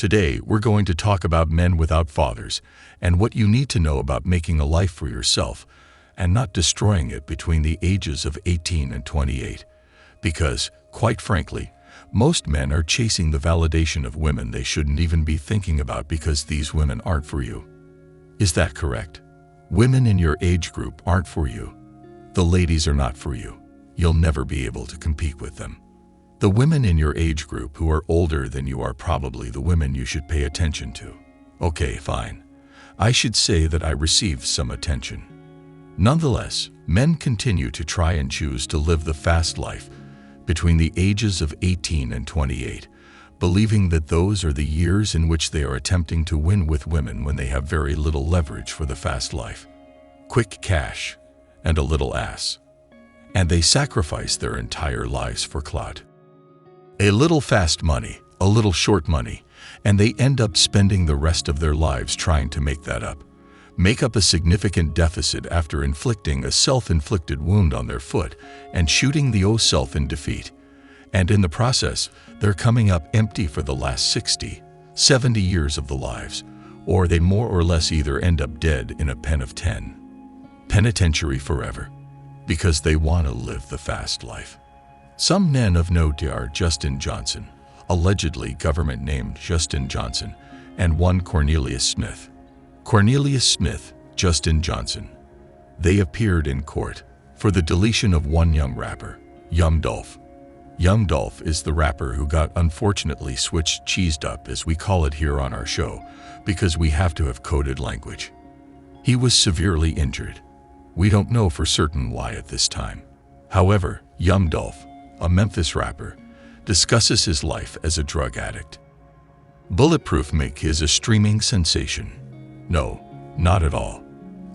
Today, we're going to talk about men without fathers and what you need to know about making a life for yourself and not destroying it between the ages of 18 and 28. Because, quite frankly, most men are chasing the validation of women they shouldn't even be thinking about because these women aren't for you. Is that correct? Women in your age group aren't for you. The ladies are not for you. You'll never be able to compete with them. The women in your age group who are older than you are probably the women you should pay attention to. Okay, fine. I should say that I receive some attention. Nonetheless, men continue to try and choose to live the fast life between the ages of 18 and 28, believing that those are the years in which they are attempting to win with women when they have very little leverage for the fast life. Quick cash and a little ass. And they sacrifice their entire lives for clout. A little fast money, a little short money, and they end up spending the rest of their lives trying to make that up. Make up a significant deficit after inflicting a self-inflicted wound on their foot and shooting the self in defeat. And in the process, they're coming up empty for the last 60, 70 years of the lives, or they more or less either end up dead in a pen of 10. Penitentiary forever. Because they want to live the fast life. Some men of note are Justin Johnson, allegedly government named Justin Johnson, and one Cornelius Smith. Cornelius Smith, Justin Johnson. They appeared in court for the deletion of one young rapper, Young Dolph. Young Dolph is the rapper who got unfortunately switched cheesed up, as we call it here on our show, because we have to have coded language. He was severely injured. We don't know for certain why at this time. However, Young Dolph, a Memphis rapper, discusses his life as a drug addict. Bulletproof Mick is a streaming sensation. No, not at all.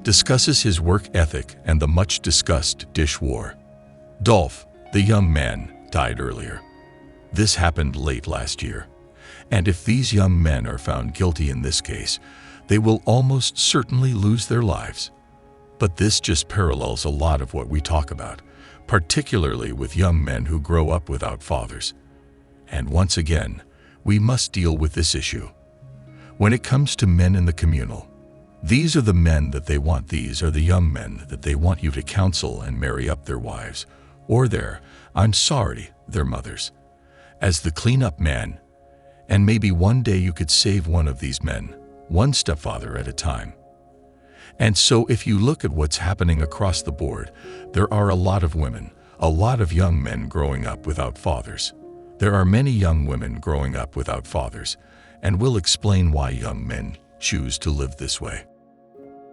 Discusses his work ethic and the much-discussed dish war. Dolph, the young man, died earlier. This happened late last year. And if these young men are found guilty in this case, they will almost certainly lose their lives. But this just parallels a lot of what we talk about, particularly with young men who grow up without fathers. And once again, we must deal with this issue. When it comes to men in the communal, these are the men that they want. These are the young men that they want you to counsel and marry up their wives, or their mothers, as the cleanup man. And maybe one day you could save one of these men, one stepfather at a time. And so if you look at what's happening across the board, there are a lot of women, a lot of young men growing up without fathers. There are many young women growing up without fathers, and we'll explain why young men choose to live this way.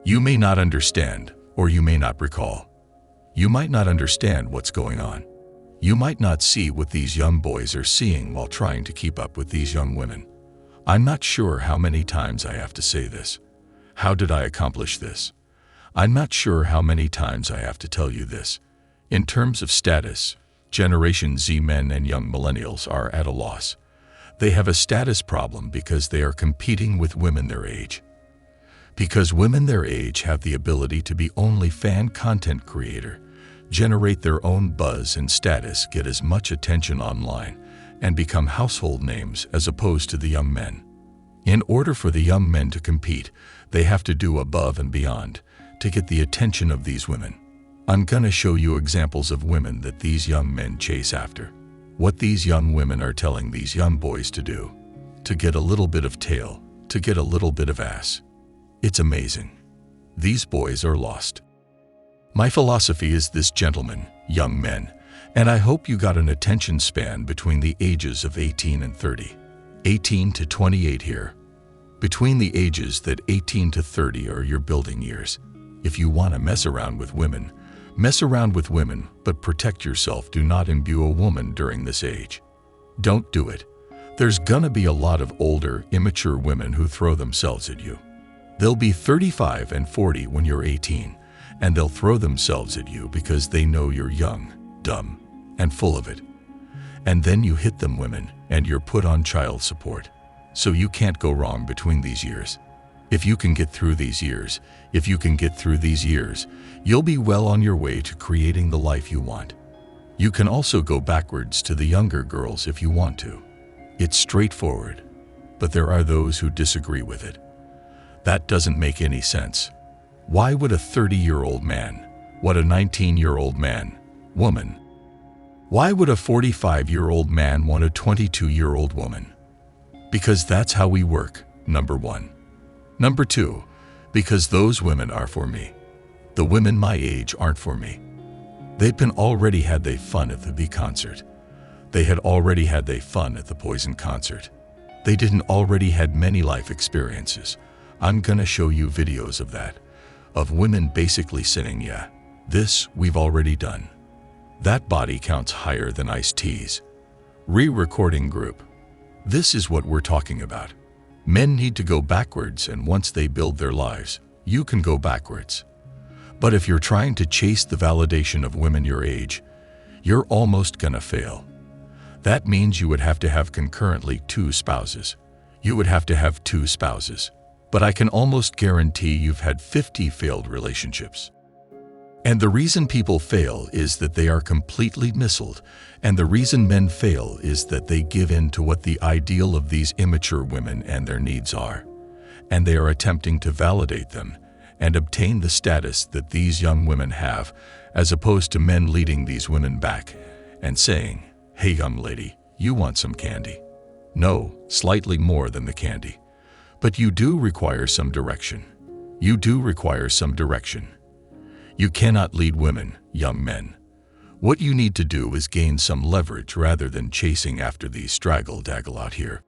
You may not understand, or you may not recall. You might not understand what's going on. You might not see what these young boys are seeing while trying to keep up with these young women. I'm not sure how many times I have to say this. How did I accomplish this? I'm not sure how many times I have to tell you this. In terms of status, Generation Z men and young millennials are at a loss. They have a status problem because they are competing with women their age. Because women their age have the ability to be only fan content creator, generate their own buzz and status, get as much attention online, and become household names as opposed to the young men. In order for the young men to compete, they have to do above and beyond to get the attention of these women. I'm gonna show you examples of women that these young men chase after. What these young women are telling these young boys to do. To get a little bit of tail, to get a little bit of ass. It's amazing. These boys are lost. My philosophy is this, gentlemen, young men, and I hope you got an attention span between the ages of 18 and 30. 18 to 28 here. Between the ages that 18 to 30 are your building years. If you want to mess around with women, but protect yourself. Do not imbue a woman during this age. Don't do it. There's gonna be a lot of older, immature women who throw themselves at you. They'll be 35 and 40 when you're 18, and they'll throw themselves at you because they know you're young, dumb, and full of it. And then you hit them women, and you're put on child support. So you can't go wrong between these years. If you can get through these years, you'll be well on your way to creating the life you want. You can also go backwards to the younger girls if you want to. It's straightforward. but there are those who disagree with it. That doesn't make any sense. Why would a 30-year-old man, what a 19-year-old man, woman? Why would a 45-year-old man want a 22-year-old woman? Because that's how we work, number one. Number two, because those women are for me. The women my age aren't for me. They'd been already had they fun at the Bee concert. They had already had they fun at the Poison concert. They didn't already had many life experiences. I'm gonna show you videos of that. Of women basically saying, yeah, this we've already done. That body counts higher than Ice-T's. Re-recording group. This is what we're talking about. Men need to go backwards, and once they build their lives, you can go backwards. But if you're trying to chase the validation of women your age, you're almost gonna fail. That means you would have to have concurrently 2 spouses. You would have to have 2 spouses. But I can almost guarantee you've had 50 failed relationships. And the reason people fail is that they are completely missiled, and the reason men fail is that they give in to what the ideal of these immature women and their needs are, and they are attempting to validate them and obtain the status that these young women have, as opposed to men leading these women back and saying, hey young lady, you want some candy? No, slightly more than the candy. But you do require some direction. You do require some direction. You cannot lead women, young men. What you need to do is gain some leverage rather than chasing after these straggle-daggle out here.